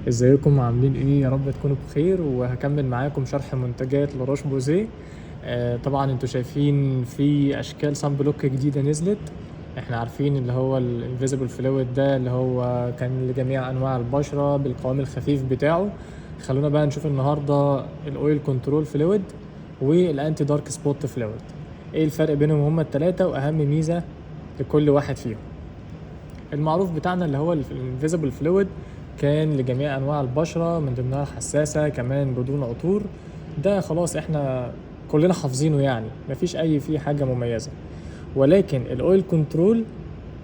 ازيكم عاملين ايه؟ يا رب تكونوا بخير. وهكمل معاكم شرح منتجات لاروش بوزيه. طبعا انتوا شايفين في اشكال صن بلوك جديده نزلت. احنا عارفين اللي هو الانفيزبل فلويد ده اللي هو كان لجميع انواع البشره بالقوام الخفيف بتاعه. خلونا بقى نشوف النهارده الاويل كنترول فلويد والانتي دارك سبوت فلويد. ايه الفرق بينهم هما التلاتة واهم ميزه لكل واحد فيهم؟ المعروف بتاعنا اللي هو الانفيزبل فلويد كان لجميع انواع البشره من ضمنها الحساسه كمان بدون عطور. ده خلاص احنا كلنا حافظينه، يعني مفيش اي فيه حاجه مميزه. ولكن الاويل كنترول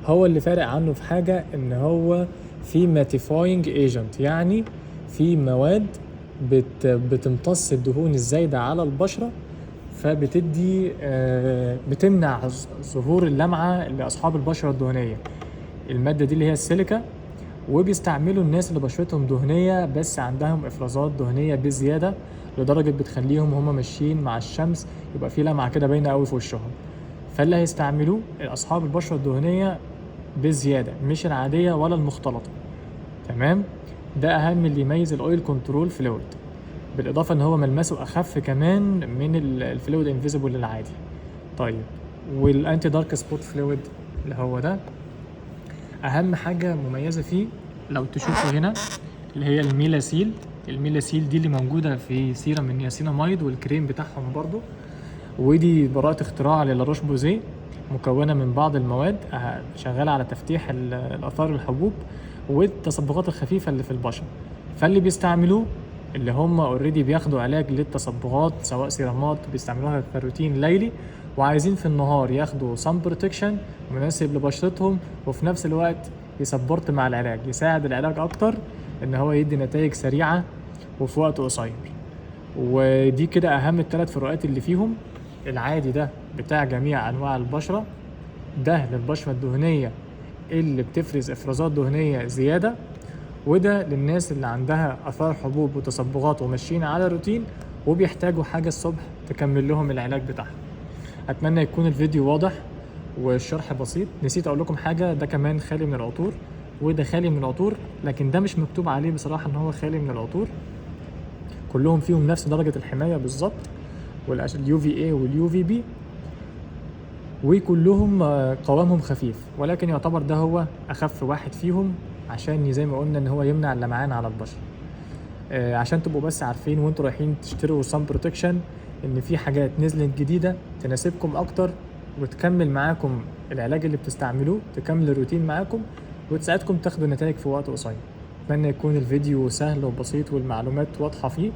هو اللي فارق عنه في حاجه، ان هو في ماتيفاينج ايجنت، يعني في مواد بتمتص الدهون الزايده على البشره، فبتدي بتمنع ظهور اللمعه لاصحاب البشره الدهنيه. الماده دي اللي هي السيليكا، وبيستعملوا الناس اللي بشرتهم دهنية بس عندهم افرازات دهنية بزيادة لدرجة بتخليهم هما ماشيين مع الشمس يبقى في لمعة كده باينة قوي في وشهم. فاللي هيستعملوه اصحاب البشرة الدهنية بزيادة، مش العادية ولا المختلطة. تمام. ده اهم اللي يميز الاويل كنترول فلويد، بالاضافة ان هو ملمسه اخف كمان من الفلويد انفيزبل العادي. طيب، والانتي دارك سبوت فلويد اللي هو ده اهم حاجه مميزه فيه، لو تشوفوا هنا اللي هي الميلاسيل. الميلاسيل دي اللي موجوده في سيرم النياسيناميد والكريم بتاعهم برضو. ودي براءه اختراع للاروش بوزيه، مكونه من بعض المواد شغاله على تفتيح الاثار الحبوب والتصبغات الخفيفه اللي في البشره. فاللي بيستعملوه اللي هم اوريدي بياخدوا علاج للتصبغات، سواء سيرامات بيستعملوها كروتين ليلي، وعايزين في النهار ياخدوا سان بروتكشن مناسب لبشرتهم، وفي نفس الوقت يسبورت مع العلاج، يساعد العلاج اكتر ان هو يدي نتائج سريعه وفي وقت قصير. ودي كده اهم الثلاث فروقات اللي فيهم. العادي ده بتاع جميع انواع البشره، ده للبشره الدهنيه اللي بتفرز افرازات دهنيه زياده، وده للناس اللي عندها اثار حبوب وتصبغات وماشيين على روتين وبيحتاجوا حاجه الصبح تكمل لهم العلاج بتاعهم. اتمنى يكون الفيديو واضح والشرح بسيط. نسيت اقول لكم حاجه، ده كمان خالي من العطور وده خالي من العطور، لكن ده مش مكتوب عليه بصراحه ان هو خالي من العطور. كلهم فيهم نفس درجه الحمايه بالظبط، واليو في اي واليو في بي، وكلهم قوامهم خفيف، ولكن يعتبر ده هو اخف واحد فيهم عشان زي ما قلنا ان هو يمنع اللمعان على البشره. عشان تبقوا بس عارفين وانتوا رايحين تشتروا سان بروتكشن ان في حاجات نزلت جديده تناسبكم اكتر وتكمل معاكم العلاج اللي بتستعملوه، تكمل الروتين معاكم وتساعدكم تاخدوا نتائج في وقت قصير. اتمنى يكون الفيديو سهل وبسيط والمعلومات واضحه فيه،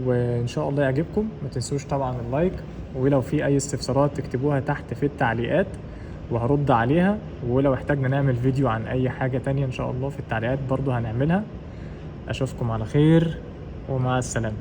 وان شاء الله يعجبكم. ما تنسوش طبعا اللايك، ولو في اي استفسارات تكتبوها تحت في التعليقات وهرد عليها. ولو احتاجنا نعمل فيديو عن اي حاجه تانية ان شاء الله في التعليقات برضو هنعملها. اشوفكم على خير ومع السلامه.